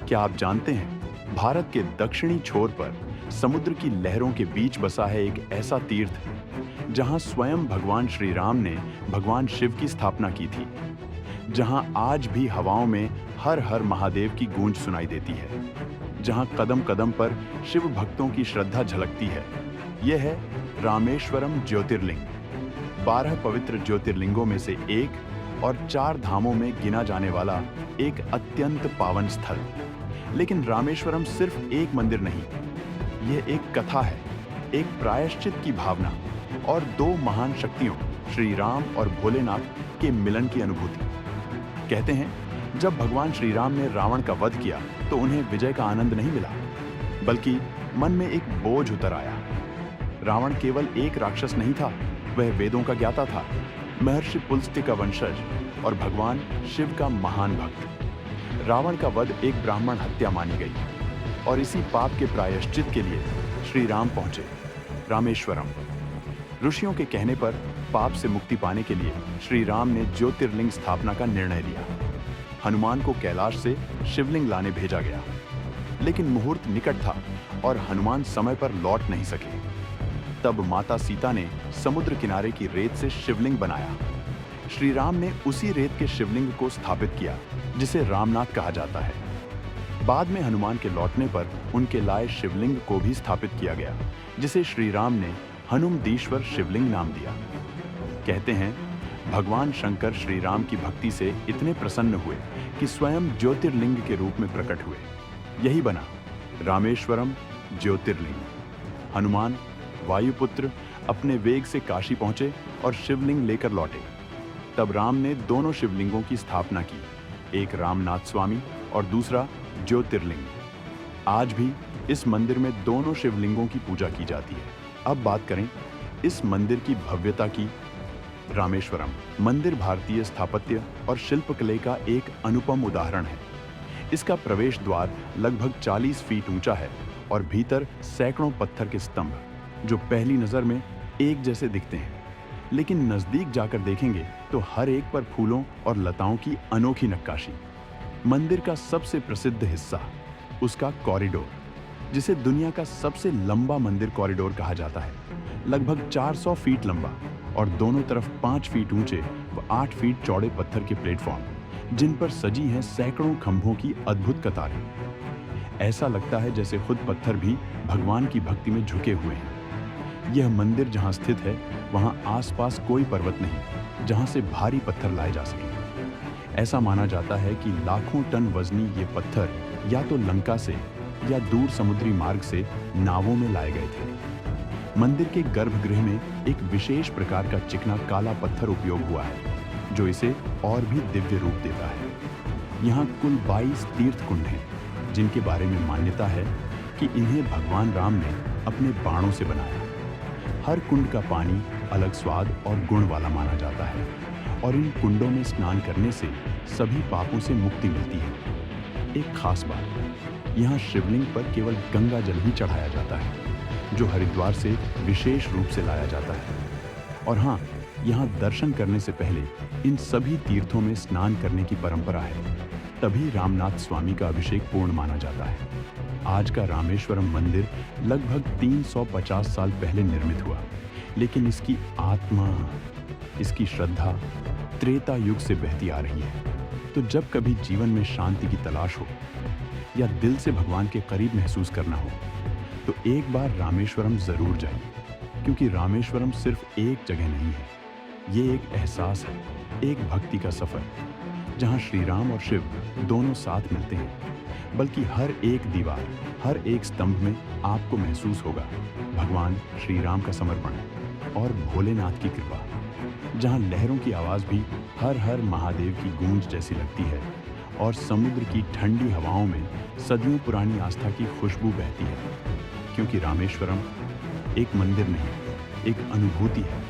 क्या आप जानते हैं, भारत के दक्षिणी छोर पर समुद्र की लहरों के बीच बसा है एक ऐसा तीर्थ जहां स्वयं भगवान श्री राम ने भगवान शिव की स्थापना की थी, जहां आज भी हवाओं में हर हर महादेव की गूंज सुनाई देती है, जहां कदम कदम पर शिव भक्तों की श्रद्धा झलकती है। यह है रामेश्वरम ज्योतिर्लिंग, 12 पवित्र ज्योतिर्लिंगों में से एक और 4 धामों में गिना जाने वाला एक अत्यंत पावन स्थल। लेकिन रामेश्वरम सिर्फ एक मंदिर नहीं, यह एक कथा है, एक प्रायश्चित की भावना और 2 महान शक्तियों श्री राम और भोलेनाथ के मिलन की अनुभूति। कहते हैं, जब भगवान श्री राम ने रावण का वध किया तो उन्हें विजय का आनंद नहीं मिला, बल्कि मन में एक बोझ उतर आया। रावण केवल एक राक्षस नहीं था, वह वेदों का ज्ञाता था, महर्षि पुलस्त्य का वंशज और भगवान शिव का महान भक्त। रावण का वध एक ब्राह्मण हत्या मानी गई और इसी पाप के प्रायश्चित के लिए श्री राम पहुंचे रामेश्वरम। ऋषियों के कहने पर पाप से मुक्ति पाने के लिए श्री राम ने ज्योतिर्लिंग स्थापना का निर्णय लिया। हनुमान को कैलाश से शिवलिंग लाने भेजा गया, लेकिन मुहूर्त निकट था और हनुमान समय पर लौट नहीं सके। तब माता सीता ने समुद्र किनारे की रेत से शिवलिंग बनाया। श्री राम ने उसी रेत के शिवलिंग को स्थापित किया, जिसे रामनाथ कहा जाता है। बाद में हनुमान के लौटने पर उनके लाए शिवलिंग को भी स्थापित किया गया, जिसे श्री राम ने हनुमदीश्वर शिवलिंग नाम दिया। कहते हैं, भगवान शंकर श्री राम की भक्ति से इतने प्रसन्न हुए कि स्वयं ज्योतिर्लिंग के रूप में प्रकट हुए। यही बना रामेश्वरम ज्योतिर्लिंग। हनुमान वायुपुत्र अपने वेग से काशी पहुंचे और शिवलिंग लेकर लौटे। तब राम ने दोनों शिवलिंगों की स्थापना की, एक रामनाथ स्वामी और दूसरा ज्योतिर्लिंग। आज भी इस मंदिर में दोनों शिवलिंगों की पूजा की जाती है। अब बात करें इस मंदिर की भव्यता की। रामेश्वरम मंदिर भारतीय स्थापत्य और शिल्पकला का एक अनुपम उदाहरण है। इसका प्रवेश द्वार लगभग 40 फीट ऊंचा है और भीतर सैकड़ों पत्थर के स्तंभ, जो पहली नजर में एक जैसे दिखते हैं, लेकिन नजदीक जाकर देखेंगे तो हर एक पर फूलों और लताओं की अनोखी नक्काशी। मंदिर का सबसे प्रसिद्ध हिस्सा उसका कॉरिडोर, जिसे दुनिया का सबसे लंबा मंदिर कॉरिडोर कहा जाता है, लगभग 400 फीट लंबा और दोनों तरफ 5 फीट ऊंचे व 8 फीट चौड़े पत्थर के प्लेटफॉर्म, जिन पर सजी हैं सैकड़ों खंभों की अद्भुत कतारें। ऐसा लगता है जैसे खुद पत्थर भी भगवान की भक्ति में झुके हुए हैं। यह मंदिर जहां स्थित है, वहां आसपास कोई पर्वत नहीं जहां से भारी पत्थर लाए जा सके। ऐसा माना जाता है कि लाखों टन वजनी ये पत्थर या तो लंका से या दूर समुद्री मार्ग से नावों में लाए गए थे। मंदिर के गर्भगृह में एक विशेष प्रकार का चिकना काला पत्थर उपयोग हुआ है, जो इसे और भी दिव्य रूप देता है। यहाँ कुल 22 तीर्थ कुंड हैं, जिनके बारे में मान्यता है कि इन्हें भगवान राम ने अपने बाणों से बनाया। हर कुंड का पानी अलग स्वाद और गुण वाला माना जाता है और इन कुंडों में स्नान करने से सभी पापों से मुक्ति मिलती है। एक खास बात, यहाँ शिवलिंग पर केवल गंगा जल ही चढ़ाया जाता है, जो हरिद्वार से विशेष रूप से लाया जाता है। और हाँ, यहाँ दर्शन करने से पहले इन सभी तीर्थों में स्नान करने की परंपरा है, तभी रामनाथ स्वामी का अभिषेक पूर्ण माना जाता है। आज का रामेश्वरम मंदिर लगभग 350 साल पहले निर्मित हुआ, लेकिन इसकी आत्मा, इसकी श्रद्धा त्रेता युग से बहती आ रही है। तो जब कभी जीवन में शांति की तलाश हो या दिल से भगवान के करीब महसूस करना हो, तो एक बार रामेश्वरम जरूर जाइए, क्योंकि रामेश्वरम सिर्फ एक जगह नहीं है, ये एक एहसास है, एक भक्ति का सफर, जहां श्री राम और शिव दोनों साथ मिलते हैं। बल्कि हर एक दीवार, हर एक स्तंभ में आपको महसूस होगा भगवान श्री राम का समर्पण और भोलेनाथ की कृपा, जहां लहरों की आवाज भी हर हर महादेव की गूंज जैसी लगती है और समुद्र की ठंडी हवाओं में सदियों पुरानी आस्था की खुशबू बहती है। क्योंकि रामेश्वरम एक मंदिर नहीं, एक अनुभूति है,